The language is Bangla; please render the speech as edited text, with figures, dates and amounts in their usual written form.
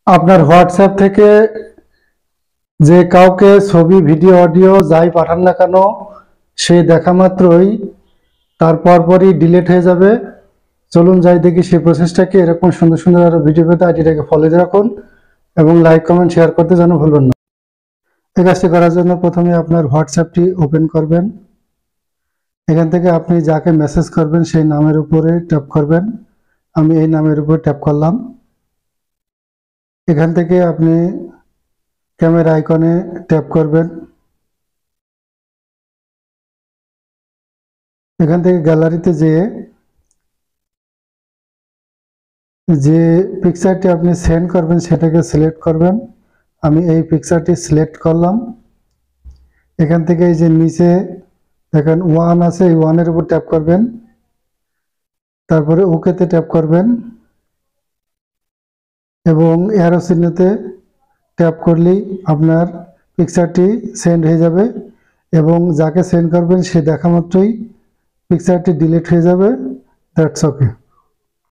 আপনার হোয়াটসঅ্যাপ থেকে যে কাউকে ছবি, ভিডিও, অডিও যাই পাঠান না কেন, সে দেখা মাত্রই তার পরপরই ডিলিট হয়ে যাবে। চলুন যাই দেখি সেই প্রসেসটাকে। এরকম সুন্দর সুন্দর আরো ভিডিও পেতে আইডিটাকে ফলো দিয়ে রাখুন এবং লাইক, কমেন্ট, শেয়ার করতে যেন ভুলবেন না। এই কাজটি করার জন্য প্রথমে আপনার হোয়াটসঅ্যাপটি ওপেন করবেন। এখান থেকে আপনি যাকে মেসেজ করবেন সেই নামের উপরে ট্যাপ করবেন। আমি এই নামের উপরে ট্যাপ করলাম। এখান থেকে আপনি ক্যামেরা আইকনে ট্যাপ করবেন। এখান থেকে গ্যালারিতে যেয়ে যে পিকচারটি আপনি সেন্ড করবেন সেটাকে সিলেক্ট করবেন। আমি এই পিকচারটি সিলেক্ট করলাম। এখান থেকে এই যে নিচে দেখেন ওয়ান আছে, এই ওয়ানের উপর ট্যাপ করবেন, তারপরে ওকেতে ট্যাপ করবেন এবং অ্যারো চিহ্নতে ট্যাপ করলেই আপনার পিকচারটি সেন্ড হয়ে যাবে এবং যাকে সেন্ড করবেন সে দেখা মাত্রই পিকচারটি ডিলিট হয়ে যাবে। That's okay.